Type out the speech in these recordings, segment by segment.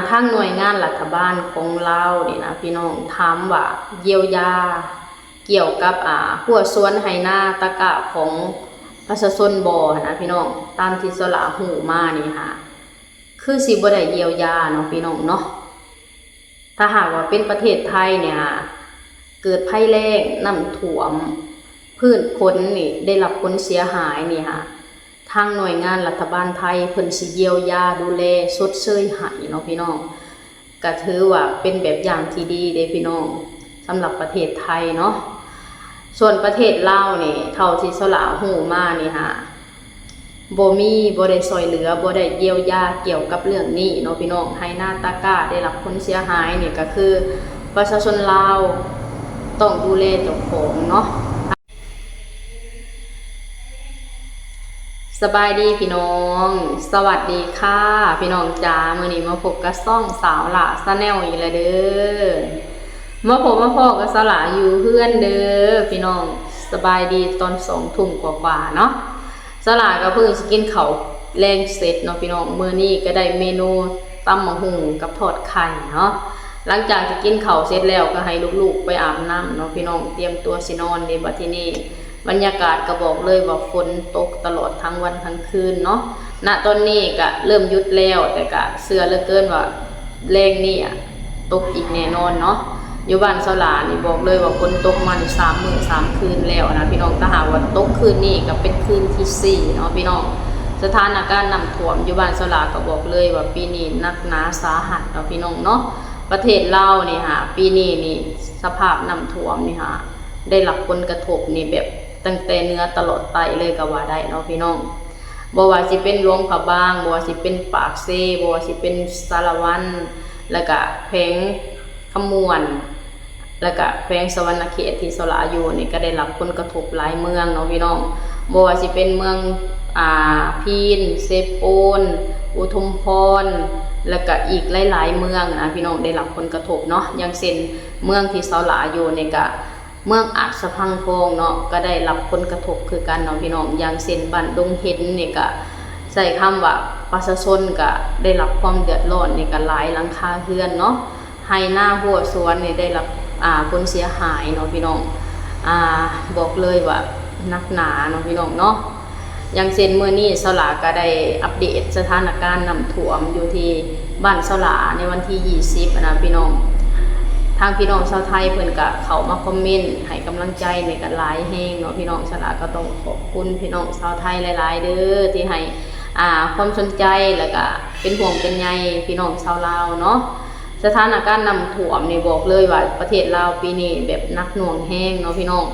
ทางหน่วยงานรัฐบาลของเราเนี่ยนะพี่น้องถามว่าเยียวยาเกี่ยวกับหัวสวนไหนาตะกะของประชาชนบ่นะพี่น้องตามที่สละหูมานี่ค่ะคือสิบ่ได้เยียวยาเนาะพี่น้องเนาะถ้าหากว่าเป็นประเทศไทยเนี่ยเกิดภัยแล้งน้ำท่วมพืชผลนี่ได้รับผลเสียหายนี่ค่ะทางหน่วยงานรัฐบาลไทยเพิ่นสิเยียวยาดูแลชดเชยให้เนาะพี่น้องก็ถือว่าเป็นแบบอย่างที่ดีเด้พี่น้องสำหรับประเทศไทยเนาะส่วนประเทศลาวนี่เท่าที่สละหูมานี่ฮะบ่ได้ช่วยเหลือบ่ได้เยียวยาเกี่ยวกับเรื่องนี้เนาะพี่น้องไหนาตะกร้าได้รับผลเสียหายนี่ก็คือประชาชนลาวต้องดูแลเจ้าของเนาะสบายดีพี่น้องสวัสดีค่ะพี่น้องจ๋ามื้อนี้มาพบกับซ่องสาวหล่าซะแนลอีกแล้วเด้อมาพบมาพ่อกับสาวหล่าอยู่เพื่อนเด้อพี่น้องสบายดีตอน2 ทุ่มกว่าๆเนาะสาวหล่าก็เพิ่งสิกินข้าวแรงเสร็จเนาะพี่น้องมื้อนี้ก็ได้เมนูตำมะฮุ่งกับทอดไข่เนาะหลังจากที่กินข้าวเสร็จแล้วก็ให้ลูกๆไปอาบน้ำเนาะพี่น้องเตรียมตัวสินอนในบัดทีนี้บรรยากาศก็บอกเลยว่าฝนตกตลอดทั้งวันทั้งคืนเนาะณตอนนี้ก็เริ่มหยุดแล้วแต่ก็เชื่อเหลือเกินว่าแรงนี่ตกอีกแน่นอนเนาะอยู่บ้านสลานี่บอกเลยว่าฝนตกมา3 มื้อ 3 คืนแล้วนะพี่น้องถ้าหากว่าตกคืนนี้ก็เป็นคืนที่4เนาะพี่น้องสถานการณ์น้ำท่วมอยู่บ้านสลาก็บอกเลยว่าปีนี้หนักหนาสาหัสเนาะพี่น้องเนาะประเทศลาวนี่ฮะปีนี้นี่สภาพน้ำท่วมนี่ฮะได้รับผลกระทบนี่แบบตั้งแต่เนื้อตลอดไตเลยก็ว่าได้เนาะพี่น้องบ่ว่าสิเป็นหลวงพระบางบ่ว่าสิเป็นปากเซบ่ว่าสิเป็นสารวันแล้วก็แขวงขมวนแล้วก็แขวงสวรรณเขตที่สละอยู่นี่ก็ได้รับผลกระทบหลายเมืองเนาะพี่น้องบ่ว่าสิเป็นเมืองพีนเซโปนอุทุมพรแล้วก็อีกหลายๆเมืองนะพี่น้องได้รับผลกระทบเนาะอย่างเช่นเมืองที่สละอยู่นี่ก็เมืองอาจสะพังทองเนาะก็ได้รับผลกระทบคือกันเนาะพี่น้องอย่างเช่นบ้านดงเห็นนี่ก็ใช้คำว่าประชาชนก็ได้รับความเดือดร้อนนี่ก็หลายหลังคาเรือนเนาะไหนาหัวสวนนี่ได้รับผลเสียหายเนาะพี่น้องบอกเลยว่านักหนาเนาะพี่น้องเนาะอย่างเช่นมื้อนี้สลาก็ได้อัปเดตสถานการณ์น้ำท่วมอยู่ที่บ้านสลาในวันที่20นะพี่น้องทางพี่น้องชาวไทยเพิ่นก็เข้ามาคอมเมนต์ให้กำลังใจในกันหลายแฮงเนาะพี่น้องสลาก็ต้องขอบคุณพี่น้องชาวไทยหลายๆเด้อที่ให้ความสนใจแล้วก็เป็นห่วงเป็นใยพี่น้องชาวลาวเนาะสถานการณ์น้ำท่วมนี่บอกเลยว่าประเทศลาวปีนี้แบบหนักหน่วงแฮงเนาะพี่น้อง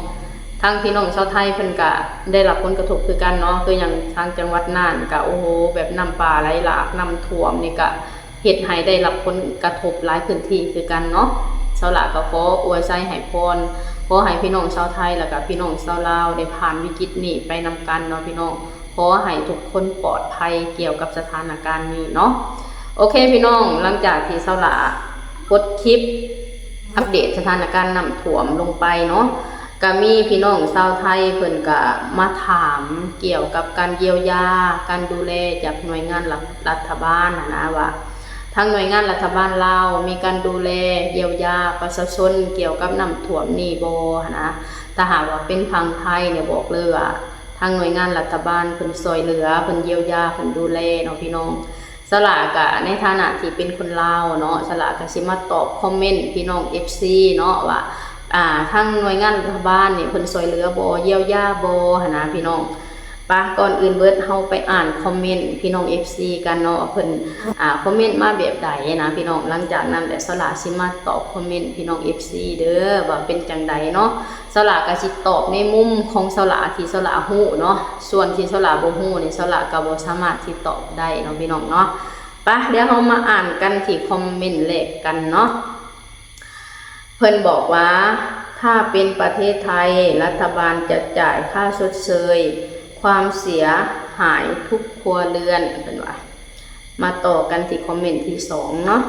ทางพี่น้องชาวไทยเพิ่นก็ได้รับผลกระทบคือกันเนาะคืออย่างทางจังหวัดน่านก็โอ้โหแบบน้ำป่าไหลหลากน้ำท่วมนี่ก็เฮ็ดให้ได้รับผลกระทบหลายพื้นที่คือกันเนาะชาวลาวก็ขออวยใจให้พรขอให้พี่น้องชาวไทยแล้วก็พี่น้องชาวลาวได้ผ่านวิกฤตนี้ไปนำกันเนาะพี่น้องขอให้ทุกคนปลอดภัยเกี่ยวกับสถานการณ์นี้เนาะโอเคพี่น้องหลังจากที่ชาวลาวกดคลิปอัปเดตสถานการณ์น้ำท่วมลงไปเนาะก็มีพี่น้องชาวไทยเพิ่นก็มาถามเกี่ยวกับการเยียวยาการดูแลจากหน่วยงานรัฐบาลนะว่าทางหน่วยงานรัฐบาลลาวมีการดูแลเยียวยาประชาชนเกี่ยวกับน้ำท่วมนี่บ่นะถ้าหากว่าเป็นทางไทยเนี่ยบอกเลยว่าทางหน่วยงานรัฐบาลเพิ่นช่วยเหลือเพิ่นเยียวยาเพิ่นดูแลเนาะพี่น้องสลากะในฐานะที่เป็นคนลาวเนาะสลากะสิมาตอบคอมเมนต์พี่น้อง FC เนาะว่าทางหน่วยงานรัฐบาลนี่เพิ่นช่วยเหลือบ่เยียวยาบ่หั่นนะพี่น้องก่อนอื่นเบิดเฮาไปอ่านคอมเมนต์พี่น้อง FC กันเนาะเพิ่นคอมเมนต์มาแบบใดนะพี่น้องหลังจากนั้นแหละสลาสิมาตอบคอมเมนต์พี่น้อง FC เด้อว่าเป็นจังใดเนาะสลาก็สิตอบในมุมของสลาที่สลาฮู้เนาะส่วนที่สลาบ่ฮู้นี่สลาก็บ่สามารถที่ตอบได้เนาะพี่น้องเนาะเดี๋ยวเฮามาอ่านกันที่คอมเมนต์แรกกันเนาะเพิ่นบอกว่าถ้าเป็นประเทศไทยรัฐบาลจะจ่ายค่าชดเชยความเสียหายทุกครัวเรือนเป็นว่ามาต่อกันที่คอมเมนต์ที่2เนาะ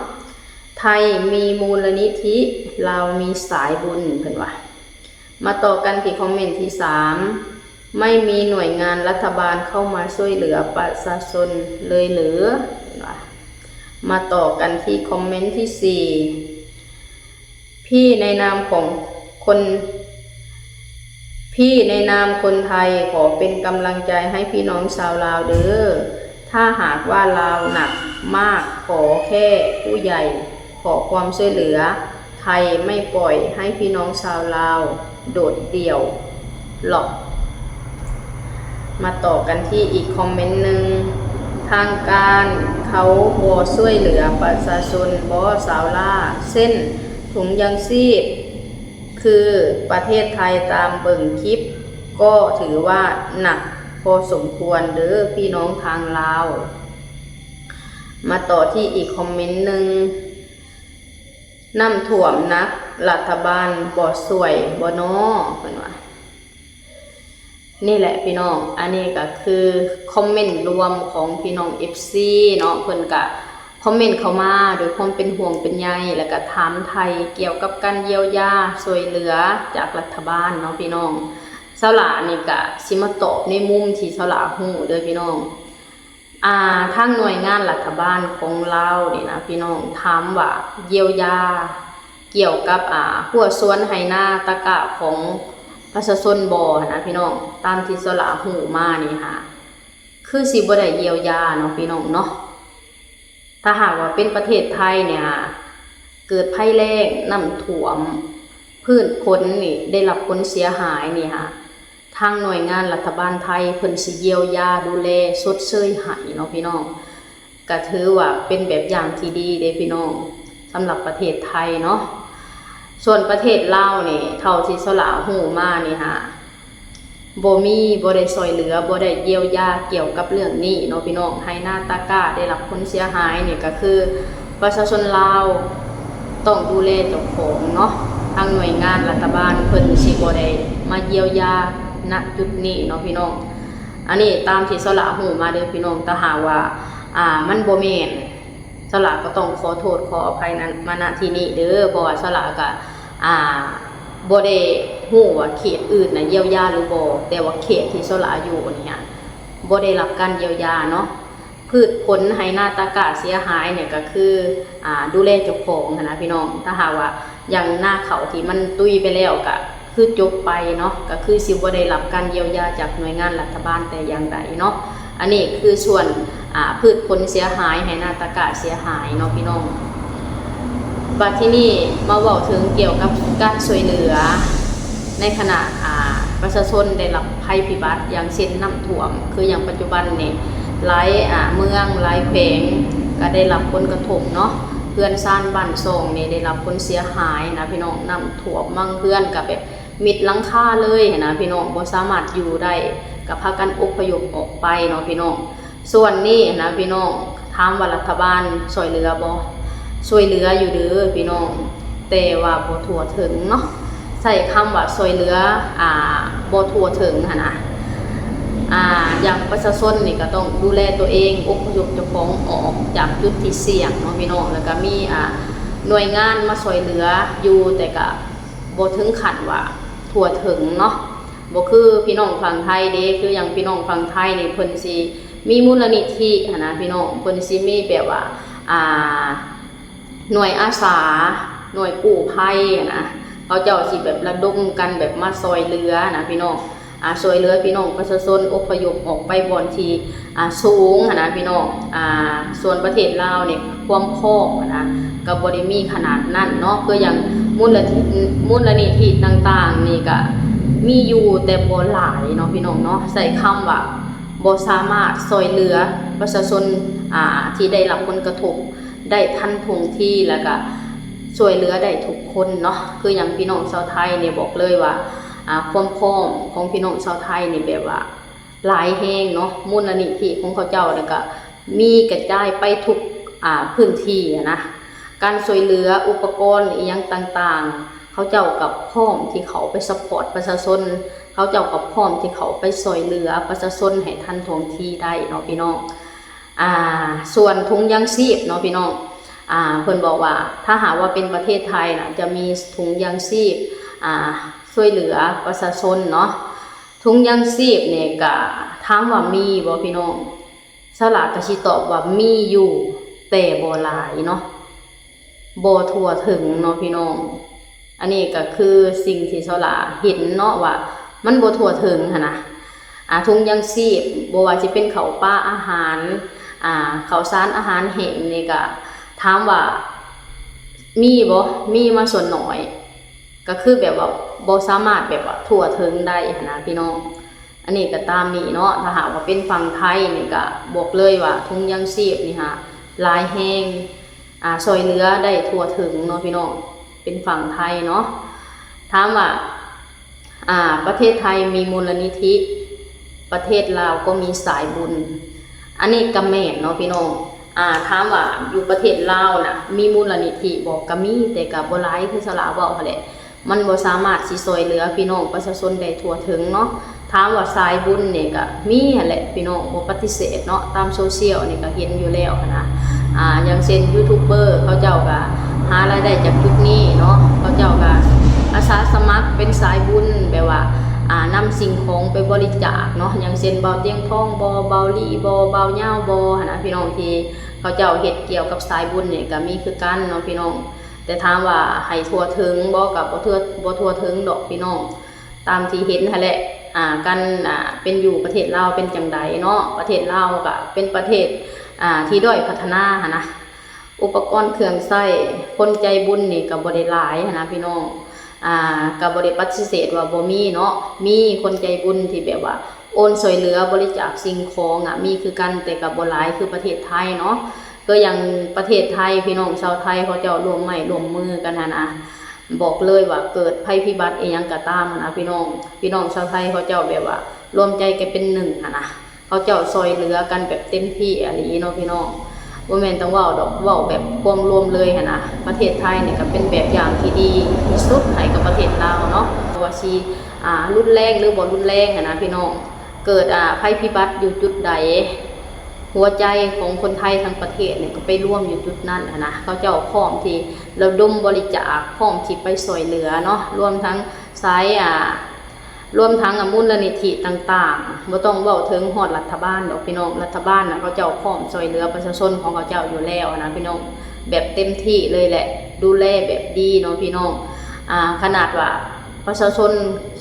ไทยมีมูลนิธิเรามีสายบุญเป็นว่ามาต่อกันที่คอมเมนต์ที่3ไม่มีหน่วยงานรัฐบาลเข้ามาช่วยเหลือประชาชนเลยหรือเป็นว่า มาต่อกันที่คอมเมนต์ที่ 4พี่ในนามของคนไทยขอเป็นกำลังใจให้พี่น้องชาวลาวเด้อถ้าหากว่าลาวหนักมากขอแค่ผู้ใหญ่ขอความช่วยเหลือไทยไม่ปล่อยให้พี่น้องชาวลาวโดดเดี่ยวหรอกมาต่อกันที่อีกคอมเมนต์หนึ่งทางการเขาบ่ช่วยเหลือประชาชนบ่สาวลาเส้นถุงยังชีพคือประเทศไทยตามเบิ่งคลิปก็ถือว่าหนักพอสมควรเด้อพี่น้องทางลาวมาต่อที่อีกคอมเมนต์หนึ่งน้ำท่วมนักรัฐบาลบ่สวยบ่น้อเพิ่นว่านี่แหละพี่น้องอันนี้ก็คือคอมเมนต์รวมของพี่น้อง FC เนาะเพิ่นก็คอมเมนต์เข้ามาด้วยความเป็นห่วงเป็นใยแล้วก็ถามไทยเกี่ยวกับการเยียวยาช่วยเหลือจากรัฐบาลเนาะพี่น้องสาวหลานี่ก็สิมาตอบในมุมที่สาวหลาฮู้เด้อพี่น้องทางหน่วยงานรัฐบาลของเรานี่นะพี่น้องถามว่าเยียวยาเกี่ยวกับหัวสวนไหนาตะกะของประชาชนบ่นะพี่น้องตามที่สาวหลาฮู้มานี่ค่ะคือสิบ่ได้เยียวยาเนาะพี่น้องเนาะถ้าหากว่าเป็นประเทศไทยเนี่ยเกิดภัยแล้งน้ำท่วมพืชผลนี่ได้รับผลเสียหายนี่ค่ะทางหน่วยงานรัฐบาลไทยเพิ่นสิเยียวยาดูแลชดเชยให้เนาะพี่น้องก็ถือว่าเป็นแบบอย่างที่ดีเด้พี่น้องสำหรับประเทศไทยเนาะส่วนประเทศลาวนี่เท่าที่สลาฮู้มานี่ค่ะบ่ได้ช่วยเหลือบ่ได้เยียวยาเกี่ยวกับเรื่องนี้เนาะพี่น้องไหนาตะกะได้รับผลเสียหายนี่ก็คือประชาชนลาวต้องดูแลเจ้าของเนาะทางหน่วยงานรัฐบาลเพิ่นสิบ่ได้มาเยียวยาณจุดนี้เนาะพี่น้องอันนี้ตามที่สลาฮู้มาเด้อพี่น้องถ้าหากว่ามันบ่แม่นสลาก็ต้องขอโทษขออภัยนั้นมาณที่นี้เด้อเพราะว่าสลาก็บ่ได้ฮู้ว่าเขตอื่นน่ะเยียวยาหรือบ่แต่ว่าเขตที่สลาอยู่เนี่ยบ่ได้รับการเยียวยาเนาะพืชผลไหนาตะกะเสียหายเนี่ยก็คือดูแลเจ้าของนะพี่น้องถ้าหากว่าอย่างหน้าเขาที่มันตุ้ยไปแล้วก็คือจบไปเนาะก็คือสิบ่ได้รับการเยียวยาจากหน่วยงานรัฐบาลแต่อย่างใดเนาะอันนี้คือส่วนพืชผลเสียหายไหนาตะกะเสียหายเนาะพี่น้องบัดที่นี่มาเว้าถึงเกี่ยวกับการช่วยเหลือในขณะประชาชนได้รับภัยพิบัติอย่างเช่นน้ำท่วมคืออย่างปัจจุบันนี่หลายเมืองหลายแขวงก็ได้รับผลกระทบเนาะเพื่อนซ่านบ้านทรงนี่ได้รับผลเสียหายนะพี่น้องน้ำท่วมมั่งเพื่อนกับแบบมิดหลังคาเลยนะพี่น้องบ่สามารถอยู่ได้กับพากันอพยพออกไปเนาะพี่น้องส่วนนี้นะพี่น้องถามว่ารัฐบาลช่วยเหลือบ่ช่วยเหลืออยู่เด้อพี่น้องแต่ว่าบ่ทั่วถึงเนาะใช้คำว่าช่วยเหลือบ่ทั่วถึงหั่นนะอย่างประชาชนนี่ก็ต้องดูแลตัวเองอพยพเจ้าของออกจากจุดที่เสี่ยงเนาะพี่น้องแล้วก็มีหน่วยงานมาช่วยเหลืออยู่แต่ก็บ่ถึงขั้นว่าทั่วถึงเนาะบ่คือพี่น้องฝั่งไทยเด้คืออย่างพี่น้องฝั่งไทยนี่เพิ่นสิมีมูลนิธินะพี่น้องเพิ่นสิมีแบบว่าหน่วยอาสาหน่วยกู้ภัยนะเขาเจ้าสิแบบระดมกันแบบมาช่วยเหลือนะพี่น้องช่วยเหลือพี่น้องประชาชนอพยพออกไปบ่อนที่สูงนะพี่น้องส่วนประเทศลาวเนี่ยความพอกนะก็บ่ได้มีขนาดนั้นเนาะคืออย่างมูลนิธิต่างๆนี่ก็มีอยู่แต่บ่หลายเนาะพี่น้องเนาะใส่คำว่าบ่สามารถช่วยเหลือประชาชนที่ได้รับผลกระทบได้ทันท่วงทีแล้วก็ช่วยเหลือได้ทุกคนเนาะคืออย่างพี่น้องชาวไทยเนี่ยบอกเลยว่าความพร้อมของพี่น้องชาวไทยนี่แบบว่าหลายแห่งเนาะมูลนิธิของเขาเจ้าแล้วก็มีกระจายไปทุกพื้นที่นะการช่วยเหลืออุปกรณ์อีหยังต่างๆเขาเจ้ากับพร้อมที่เขาไปซัพพอร์ตประชาชนเขาเจ้ากับพร้อมที่เขาไปช่วยเหลือประชาชนให้ทันท่วงทีได้เนาะพี่น้องส่วนถุงยางชีพเนาะพี่น้องเพิ่นบอกว่าถ้าหากว่าเป็นประเทศไทยนะจะมีถุงยางชีพช่วยเหลือประชาชนเนาะถุงยางชีพเนี่ยก็ถามว่ามีบ่พี่น้องสลากก็สิตอบว่ามีอยู่ แต่บ่หลายเนาะบ่ทั่วถึงเนาะพี่น้องอันนี้ก็คือสิ่งที่สลาเห็นเนาะว่ามันบ่ทั่วถึงหั่นนะถุงยังชีพบ่ว่าสิเป็นข้าวปลาอาหารข้าวสารอาหารแห้งนี่ก็ถามว่ามีบ่มีมาส่วนน้อยก็คือแบบว่าบ่สามารถแบบว่าทั่วถึงได้นะพี่น้องอันนี้ก็ตามนี้เนาะถ้าหากว่าเป็นฝั่งไทยนี่ก็บอกเลยว่าถุงยังชีพนี่ฮะหลายแห้งช่วยเหลือได้ทั่วถึงเนาะพี่น้องเป็นฝั่งไทยเนาะถามว่าประเทศไทยมีมูลนิธิประเทศลาวก็มีสายบุญอันนี้ก็แม่นเนาะพี่น้องถามว่าอยู่ประเทศลาวน่ะมีมูลนิธิบอกก็มีแต่ก็บ่หลายคือสลาเว้าหั่นแหละมันบ่สามารถสิช่วยเหลือพี่น้องประชาชนได้ทั่วถึงเนาะถามว่าสายบุญนี่ก็มีหั่นแหละพี่น้องบ่ปฏิเสธเนาะตามโซเชียลนี่ก็เห็นอยู่แล้วนะอย่างเช่นยูทูบเบอร์เขาเจ้าก็หารายได้จากจุดนี้เนาะเขาเจ้าก็อาสาสมัครเป็นสายบุญแบบว่านำสิ่งของไปบริจาคเนาะอย่างเช่นเบาเตียงทองบ่เบาลี่บ่เบาเหย้าบ่นะพี่น้องที่เขาเจ้าเฮ็ดเกี่ยวกับสายบุญเนี่ยก็มีคือกันเนาะพี่น้องแต่ถามว่าให้ทั่วถึงบ่กับบ่ทั่วถึงดอกพี่น้องตามที่เห็นนั่นแหละกันเป็นอยู่ประเทศลาวเป็นจังใดเนาะประเทศลาวก็เป็นประเทศที่ด้อยพัฒนานะอุปกรณ์เครื่องใช้คนใจบุญนี่ก็บ่ได้หลายนะพี่น้องก็บ่ได้ปฏิเสธว่าบ่มีเนาะมีคนใจบุญที่แบบว่าโอนช่วยเหลือบริจาคสิ่งของมีคือกันแต่ก็บ่หลายคือประเทศไทยเนาะก็อย่างประเทศไทยพี่น้องชาวไทยเขาเจ้าร่วมไม้ร่วมมือกันนะบอกเลยว่าเกิดภัยพิบัติอีหยังก็ตามนะพี่น้องชาวไทยเขาเจ้าแบบว่ารวมใจกันเป็นหนึ่งนะเขาเจ้าช่วยเหลือกันแบบเต็มที่อะไรเนาะพี่น้องบ่แม่นต้องเว้าดอกเว้าแบบความรวมเลยนะประเทศไทยนี่ก็เป็นแบบอย่างที่ดีที่สุดให้กับประเทศลาวเนาะว่าสิรุนแรงหรือบ่รุนแรงนะพี่น้องเกิดภัยพิบัติอยู่จุดใดหัวใจของคนไทยทั้งประเทศเนี่ยก็ไปร่วมอยู่จุดนั้นนะเขาเจ้าพร้อมที่ระดมบริจาคพร้อมที่ไปช่วยเหลือเนาะรวมทั้งสายรวมทั้งมูลนิธิต่างๆบ่ต้องเว้าถึงฮอดรัฐบาลดอกพี่น้องรัฐบาลเขาเจ้าพร้อมช่วยเหลือประชาชนของเขาเจ้าอยู่แล้วนะพี่น้องแบบเต็มที่เลยแหละดูแลแบบดีเนาะพี่น้องขนาดว่าประชาชน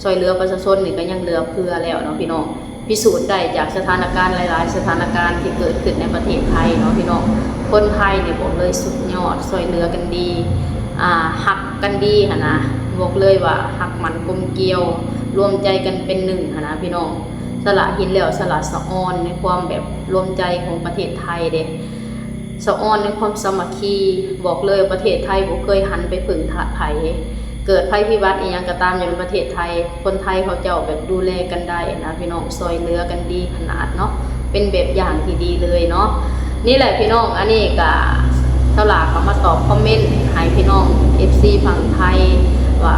ช่วยเหลือประชาชนนี่ก็ยังเหลือเพื่อแล้วเนาะพี่น้องพิสูจน์ได้จากสถานการณ์หลายๆสถานการณ์ที่เกิดขึ้นในประเทศไทยเนาะพี่น้องคนไทยเนี่ยบอกเลยสุดยอดช่วยเหลือกันดีหักกันดีนะบอกเลยว่าหักมันกลมเกลียวรวมใจกันเป็นหนึ่งนะพี่น้องสละหินแล้วสละสะออนในความแบบรวมใจของประเทศไทยเด็กสะออนในความสามัคคีบอกเลยประเทศไทยบ่เคยหันไปพึ่งไผเกิดภัยพิบัติอีหยังก็ตามอยู่ในประเทศไทยคนไทยเขาเจ้าแบบดูแลกันได้นะพี่น้องช่วยเหลือกันดีขนาดเนาะเป็นแบบอย่างที่ดีเลยเนาะนี่แหละพี่น้องอันนี้ก็สลากเขามาตอบคอมเมนต์ให้พี่น้อง FC ฝั่งไทยว่า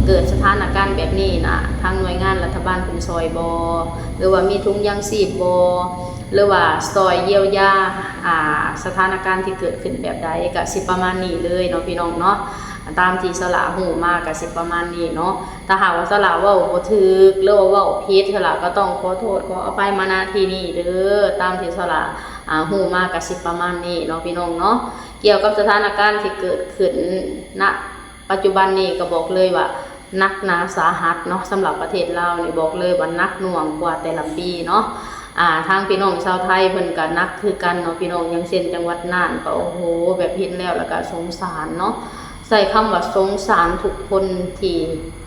เกิดสถานการณ์แบบนี้นะทางหน่วยงานรัฐบาลเป็นซอยบอหรือว่ามีถุงยางชีพบอหรือว่าซอยเยียวยาสถานการณ์ที่เกิดขึ้นแบบใดก็สิประมาณนี้เลยเนาะพี่น้องเนาะตามที่สละหูมากก็สิประมาณนี้เนาะถ้าหากว่าสละเว้าบ่ถูกหรือว่าเว้าผิดสละก็ต้องขอโทษขออภัยมาณที่นี้เด้อตามที่สละหูมากก็สิประมาณนี้เนาะพี่น้องเนาะเกี่ยวกับสถานการณ์ที่เกิดขึ้นณปัจจุบันนี้ก็บอกเลยว่านักหนาสาหัสเนาะสำหรับประเทศลาวนี่บอกเลยว่านักหน่วงกว่าแต่ละปีเนาะทางพี่น้องชาวไทยเพิ่นก็นักคือกันเนาะพี่น้องอย่างเช่นจังหวัดน่านก็โอ้โหแบบเห็นแล้วก็สงสารเนาะใส่คำว่าสงสารทุกคนที่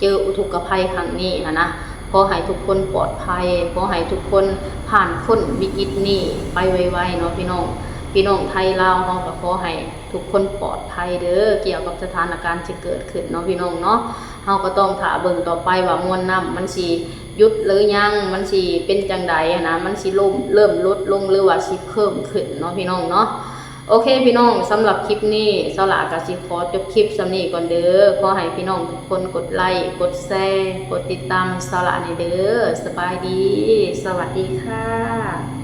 เจออุทกภัยครั้งนี้นะขอให้ทุกคนปลอดภัยขอให้ทุกคนผ่านพ้นวิกฤตนี้ไปไวๆเนาะพี่น้องไทยลาวเฮาก็ขอให้ทุกคนปลอดภัยเด้อเกี่ยวกับสถานการณ์ที่เกิดขึ้นเนาะพี่น้องเนาะเฮาก็ต้องถ่าเบิ่งต่อไปว่ามวลน้ำมันสิหยุดหรือยังมันสิเป็นจังใดนะมันสิเริ่มลดลงหรือว่าสิเพิ่มขึ้นเนาะพี่น้องเนาะโอเคพี่น้องสำหรับคลิปนี้สลาก็สิขอจบคลิปสำนี้ก่อนเด้อขอให้พี่น้องทุกคนกดไลค์กดแชร์กดติดตามสลาในเด้อสบายดีสวัสดีค่ะ